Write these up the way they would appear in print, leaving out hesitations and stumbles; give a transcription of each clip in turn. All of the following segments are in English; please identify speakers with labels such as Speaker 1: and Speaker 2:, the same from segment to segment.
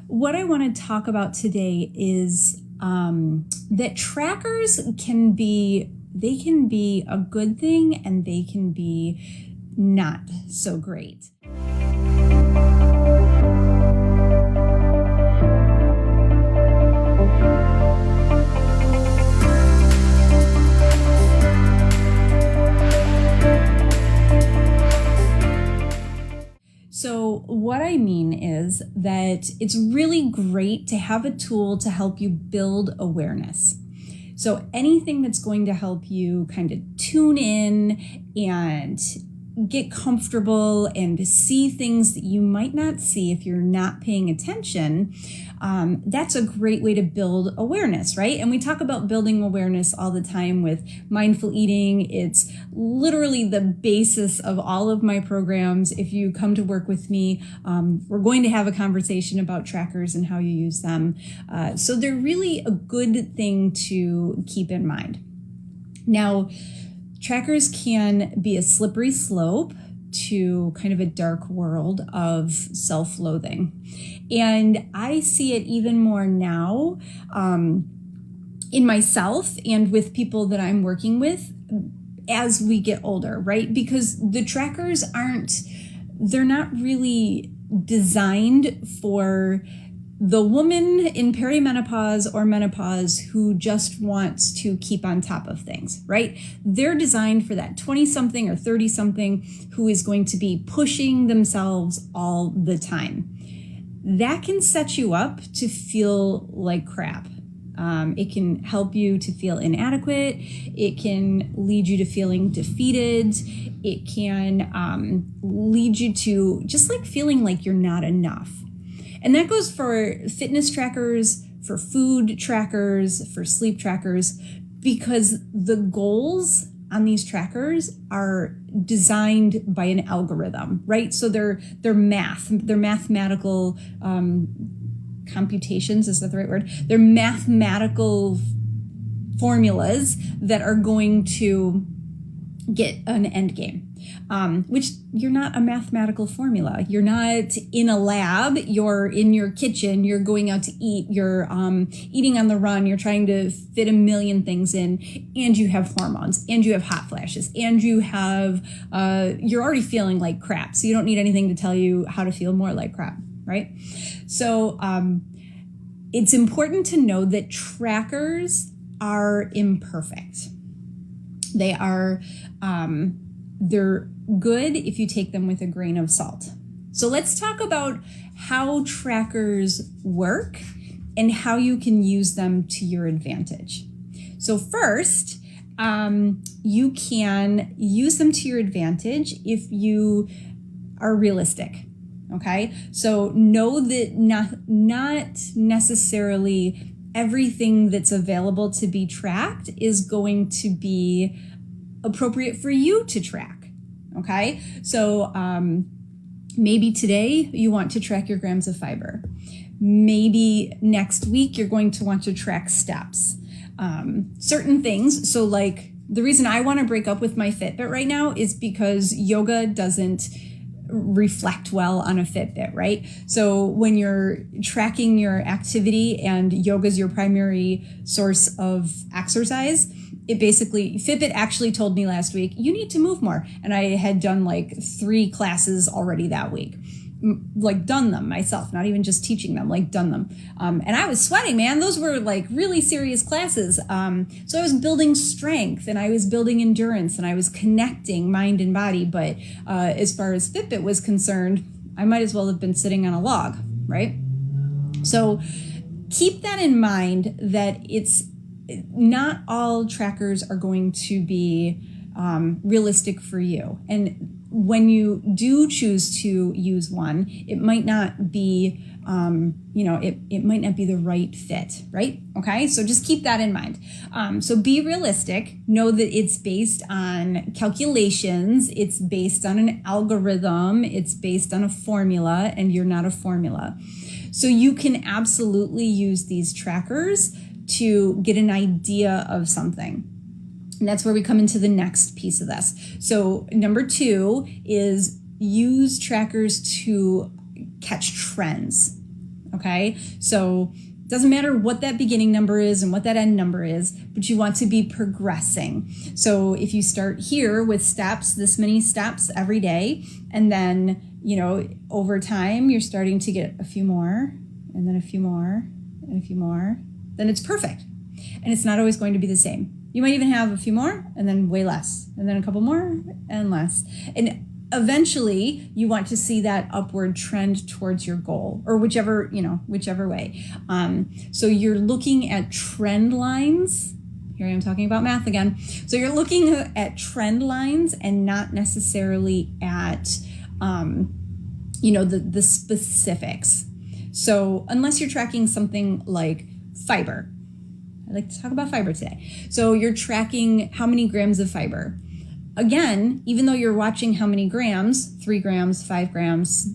Speaker 1: what I want to talk about today is that trackers can be a good thing and they can be not so great. So what I mean is that it's really great to have a tool to help you build awareness. So anything that's going to help you kind of tune in and get comfortable and see things that you might not see if you're not paying attention, that's a great way to build awareness, right? And we talk about building awareness all the time with mindful eating. It's literally the basis of all of my programs. If you come to work with me, we're going to have a conversation about trackers and how you use them. So they're really a good thing to keep in mind. Now, trackers can be a slippery slope to kind of a dark world of self-loathing. And I see it even more now in myself and with people that I'm working with as we get older, right? Because the trackers they're not really designed for the woman in perimenopause or menopause who just wants to keep on top of things, right? They're designed for that 20-something or 30-something who is going to be pushing themselves all the time. That can set you up to feel like crap. It can help you to feel inadequate. It can lead you to feeling defeated. It can lead you to just like feeling like you're not enough. And that goes for fitness trackers, for food trackers, for sleep trackers, because the goals on these trackers are designed by an algorithm, right? So they're mathematical computations, is that the right word? They're mathematical formulas that are going to get an end game. Which you're not a mathematical formula. You're not in a lab, you're in your kitchen, you're going out to eat, you're eating on the run, you're trying to fit a million things in, and you have hormones, and you have hot flashes, and you have, you're already feeling like crap. So you don't need anything to tell you how to feel more like crap, right? So it's important to know that trackers are imperfect. They are, they're good if you take them with a grain of salt. So let's talk about how trackers work and how you can use them to your advantage. So first, you can use them to your advantage if you are realistic. Okay, so know that not necessarily everything that's available to be tracked is going to be appropriate for you to track. Okay, so maybe today you want to track your grams of fiber. Maybe next week you're going to want to track steps. Certain things, so like the reason I want to break up with my Fitbit right now is because yoga doesn't reflect well on a Fitbit, right? So when you're tracking your activity and yoga is your primary source of exercise, Fitbit actually told me last week, you need to move more. And I had done like 3 classes already that week, like done them myself, not even just teaching them, like done them. And I was sweating, man. Those were like really serious classes. So I was building strength and I was building endurance and I was connecting mind and body. But as far as Fitbit was concerned, I might as well have been sitting on a log, right? So keep that in mind, that it's not all trackers are going to be realistic for you. And when you do choose to use one, it might not be, it might not be the right fit, right? Okay, so just keep that in mind. So be realistic. Know that it's based on calculations. It's based on an algorithm. It's based on a formula, and you're not a formula. So you can absolutely use these trackers to get an idea of something. And that's where we come into the next piece of this. So number 2 is use trackers to catch trends. Okay, so it doesn't matter what that beginning number is and what that end number is, but you want to be progressing. So if you start here with steps, this many steps every day, and then, over time, you're starting to get a few more, and then a few more, and a few more, then it's perfect. And it's not always going to be the same. You might even have a few more, and then way less, and then a couple more, and less. And eventually, you want to see that upward trend towards your goal, or whichever way. So you're looking at trend lines. Here I am talking about math again. So you're looking at trend lines and not necessarily at, the specifics. So unless you're tracking something like fiber, I'd like to talk about fiber today. So you're tracking how many grams of fiber. Again, even though you're watching how many grams, 3 grams, 5 grams,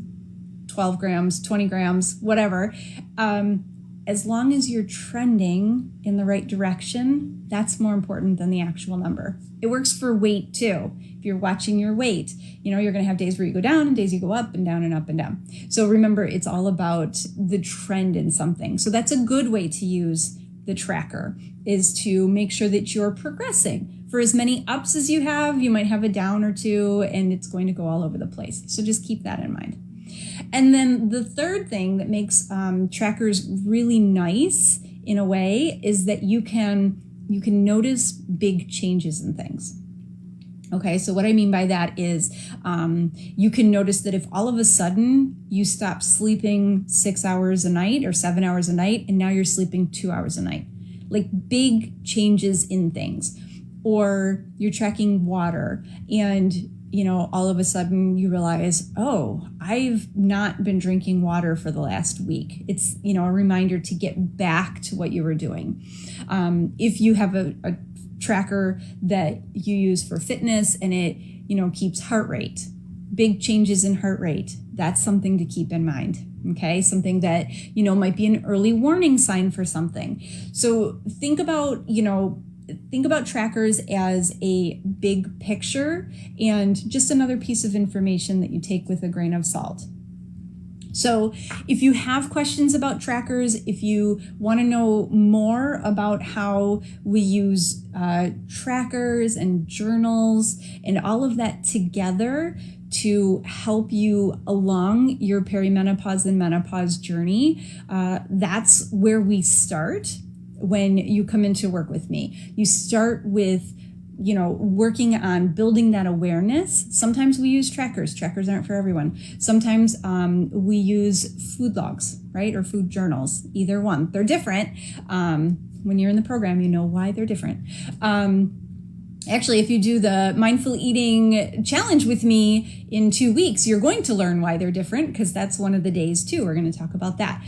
Speaker 1: 12 grams, 20 grams, whatever, as long as you're trending in the right direction, that's more important than the actual number. It works for weight too. If you're watching your weight, you're going to have days where you go down and days you go up and down and up and down. So remember, it's all about the trend in something. So that's a good way to use the tracker, is to make sure that you're progressing. For as many ups as you have, you might have a down or two, and it's going to go all over the place. So just keep that in mind. And then the third thing that makes trackers really nice in a way is that you can notice big changes in things. Okay, so what I mean by that is you can notice that if all of a sudden you stop sleeping 6 hours a night or 7 hours a night, and now you're sleeping 2 hours a night, like big changes in things. Or you're tracking water and, all of a sudden you realize, oh, I've not been drinking water for the last week. It's, a reminder to get back to what you were doing. If you have a tracker that you use for fitness and it, keeps heart rate, big changes in heart rate, that's something to keep in mind. Okay, something that, might be an early warning sign for something. So think about trackers as a big picture and just another piece of information that you take with a grain of salt. So if you have questions about trackers, if you want to know more about how we use trackers and journals and all of that together to help you along your perimenopause and menopause journey, that's where we start. When you come in to work with me, you start with, working on building that awareness. Sometimes we use trackers. Trackers aren't for everyone. Sometimes we use food logs, right? Or food journals, either one. They're different. When you're in the program, you know why they're different. Actually, if you do the mindful eating challenge with me in 2 weeks, you're going to learn why they're different, because that's one of the days too. We're going to talk about that.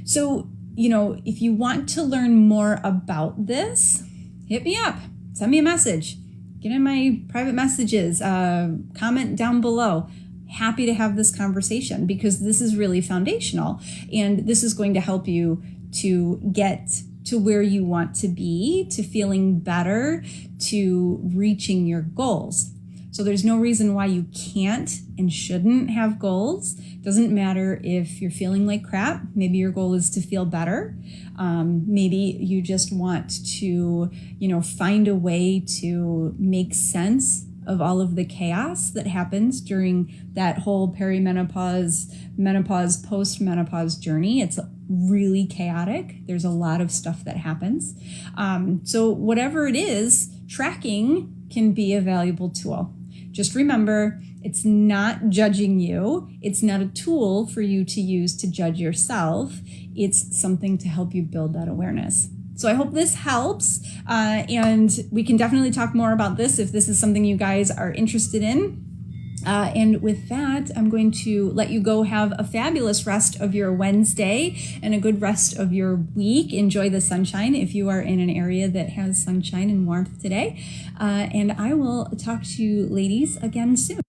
Speaker 1: So if you want to learn more about this, hit me up, send me a message, get in my private messages, comment down below. Happy to have this conversation, because this is really foundational, and this is going to help you to get to where you want to be, to feeling better, to reaching your goals. So there's no reason why you can't and shouldn't have goals. Doesn't matter if you're feeling like crap. Maybe your goal is to feel better. Maybe you just want to, find a way to make sense of all of the chaos that happens during that whole perimenopause, menopause, post-menopause journey. It's really chaotic. There's a lot of stuff that happens. So whatever it is, tracking can be a valuable tool. Just remember, it's not judging you. It's not a tool for you to use to judge yourself. It's something to help you build that awareness. So I hope this helps, and we can definitely talk more about this if this is something you guys are interested in. And with that, I'm going to let you go have a fabulous rest of your Wednesday and a good rest of your week. Enjoy the sunshine if you are in an area that has sunshine and warmth today. And I will talk to you ladies again soon.